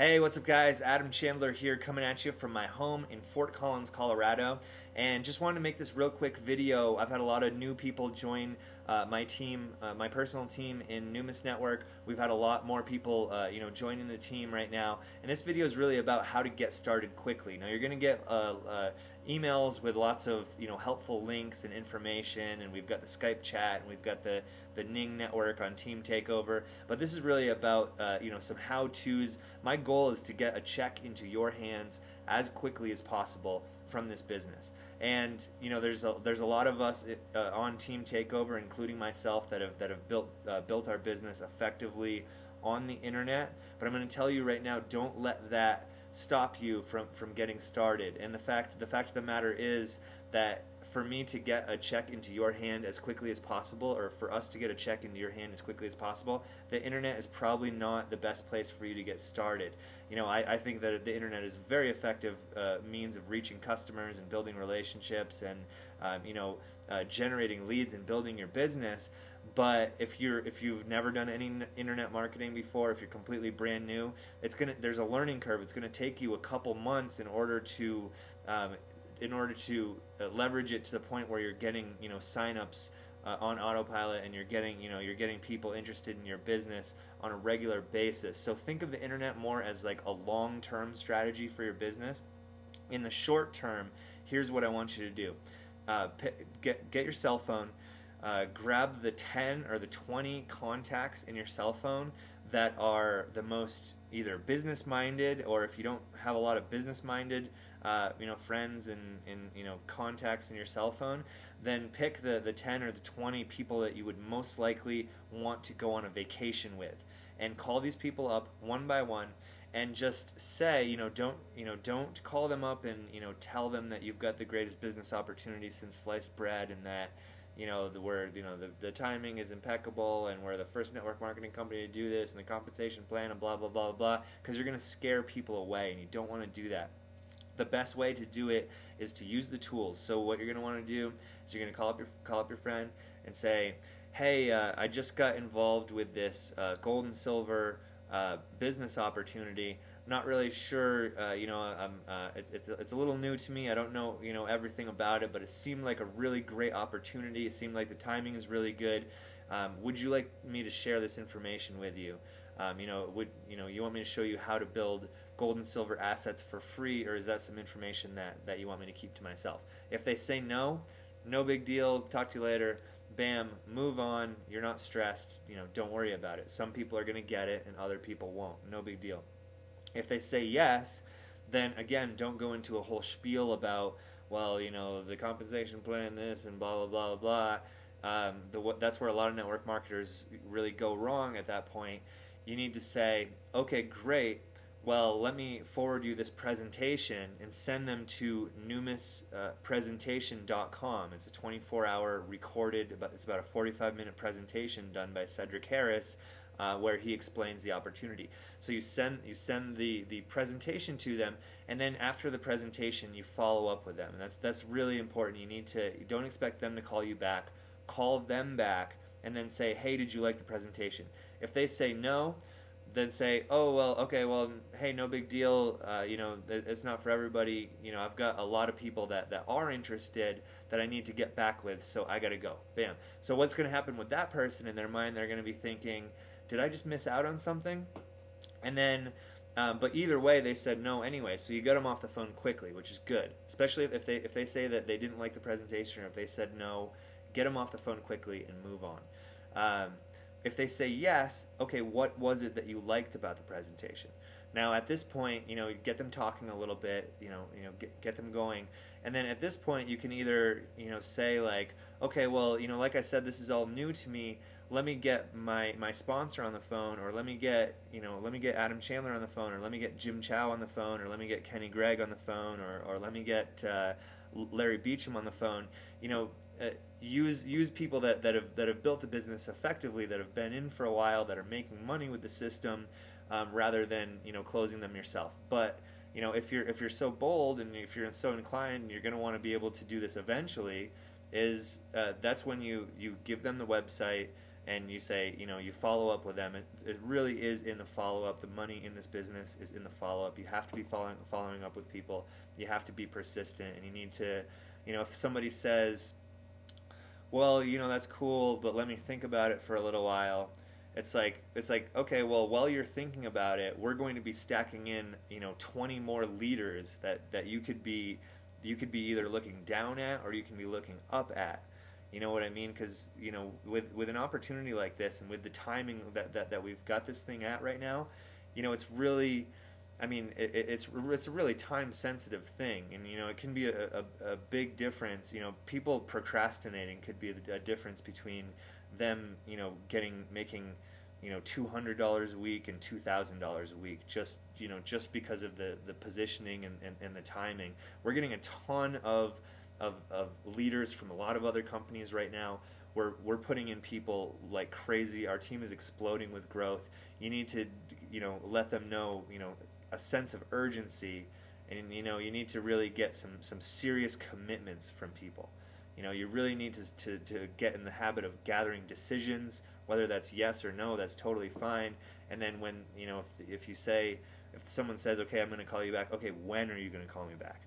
Hey, what's up, guys? Adam Chandler here, coming at you from my home in Fort Collins, Colorado. And just wanted to make this real quick video. I've had a lot of new people join my team, my personal team in Numis Network. We've had a lot more people, joining the team right now. And this video is really about how to get started quickly. Now, you're going to get emails with lots of helpful links and information, and we've got the Skype chat, and we've got the Ning network on Team Takeover. But this is really about some how-tos. My goal is to get a check into your hands as quickly as possible from this business. And there's a lot of us on Team Takeover, including myself, that have built our business effectively on the internet. But I'm going to tell you right now, don't let that stop you from getting started. And the fact of the matter is that for me to get a check into your hand as quickly as possible, or for us to get a check into your hand as quickly as possible, the internet is probably not the best place for you to get started. I think that the internet is a very effective means of reaching customers and building relationships and generating leads and building your business. But if you've never done any internet marketing before, if you're completely brand new, there's a learning curve. It's going to take you a couple months in order to leverage it to the point where you're getting signups on autopilot, and you're getting people interested in your business on a regular basis. So think of the internet more as like a long-term strategy for your business. In the short term, here's what I want you to do. Get your cell phone, grab the 10 or the 20 contacts in your cell phone that are the most either business minded, or if you don't have a lot of business minded friends and contacts in your cell phone, then pick the 10 or the 20 people that you would most likely want to go on a vacation with, and call these people up one by one, and just say, don't call them up and tell them that you've got the greatest business opportunity since sliced bread, and that the timing is impeccable, and we're the first network marketing company to do this, and the compensation plan, and blah blah blah blah, because you're going to scare people away, and you don't want to do that. The best way to do it is to use the tools. So what you're going to want to do is you're going to call up your friend and say, hey, I just got involved with this gold and silver business opportunity. Not really sure, it's a little new to me. I don't know everything about it, but it seemed like a really great opportunity. It seemed like the timing is really good. Would you like me to share this information with you? You want me to show you how to build gold and silver assets for free, or is that some information that you want me to keep to myself? If they say no, no big deal, talk to you later, bam, move on, you're not stressed, don't worry about it. Some people are going to get it and other people won't, no big deal. If they say yes, then again, don't go into a whole spiel about, well, the compensation plan, this, and blah, blah, blah, blah. That's where a lot of network marketers really go wrong at that point. You need to say, okay, great, well, let me forward you this presentation, and send them to numispresentation.com. It's a 24-hour recorded, it's about a 45-minute presentation done by Cedric Harris, where he explains the opportunity. So you send the presentation to them, and then after the presentation, you follow up with them. And that's really important. You don't expect them to call you back. Call them back, and then say, hey, did you like the presentation? If they say no, then say, oh, well, okay, well, hey, no big deal, it's not for everybody, I've got a lot of people that are interested that I need to get back with, so I gotta go. Bam. So what's going to happen with that person? In their mind, they're going to be thinking, did I just miss out on something? And then, but either way, they said no anyway, so you got them off the phone quickly, which is good, especially if they say that they didn't like the presentation, or if they said no, get them off the phone quickly and move on. If they say yes, okay, what was it that you liked about the presentation? Now, at this point, get them talking a little bit, get them going, and then at this point, you can either, say like, okay, well, like I said, this is all new to me. Let me get my sponsor on the phone, or let me get Adam Chandler on the phone, or let me get Jim Chow on the phone, or let me get Kenny Gregg on the phone, or let me get Larry Beecham on the phone. Use people that have built the business effectively, that have been in for a while, that are making money with the system, rather than closing them yourself. But if you're so bold, and if you're so inclined, you're going to want to be able to do this eventually. That's when you give them the website, and you say, you know, you follow up with them. It really is in the follow up. The money in this business is in the follow up. You have to be following up with people. You have to be persistent, and you need to, you know, if somebody says, well, you know, that's cool, but let me think about it for a little while. It's like okay, well, while you're thinking about it, we're going to be stacking in, you know, 20 more leaders that you could be either looking down at or you can be looking up at. You know what I mean? Because, you know, with an opportunity like this and with the timing that we've got this thing at right now, you know, it's really, I mean, it's a really time sensitive thing, and you know, it can be a big difference. You know, people procrastinating could be a difference between them, you know, making, you know, $200 a week and $2,000 a week, just, you know, just because of the positioning and the timing. We're getting a ton of leaders from a lot of other companies right now. We're putting in people like crazy. Our team is exploding with growth. You need to, you know, let them know, you know, a sense of urgency, and you know, you need to really get some serious commitments from people. You know, you really need to get in the habit of gathering decisions, whether that's yes or no. That's totally fine. And then when, you know, if you say, if someone says, okay, I'm going to call you back, okay, when are you going to call me back?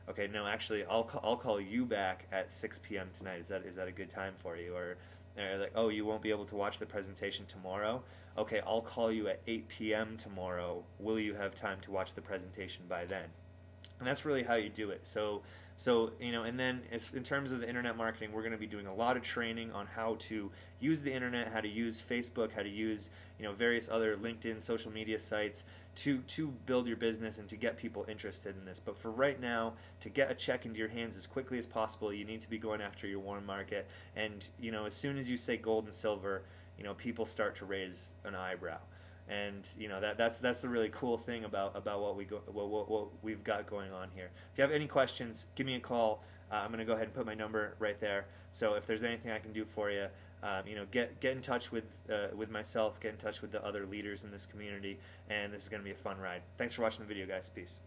Okay, no, actually, I'll call you back at 6 p.m. tonight. Is that a good time for you? Or like, oh, you won't be able to watch the presentation tomorrow? Okay, I'll call you at 8 p.m. tomorrow. Will you have time to watch the presentation by then? And that's really how you do it. So you know, and then in terms of the internet marketing, we're going to be doing a lot of training on how to use the internet, how to use Facebook, how to use, you know, various other LinkedIn social media sites to build your business and to get people interested in this. But for right now, to get a check into your hands as quickly as possible, you need to be going after your warm market. And you know, as soon as you say gold and silver, you know, people start to raise an eyebrow. And you know, that's the really cool thing about what we've got going on here. If you have any questions, give me a call. I'm going to go ahead and put my number right there. So if there's anything I can do for you, you know, get in touch with myself, get in touch with the other leaders in this community, and this is going to be a fun ride. Thanks for watching the video, guys. Peace.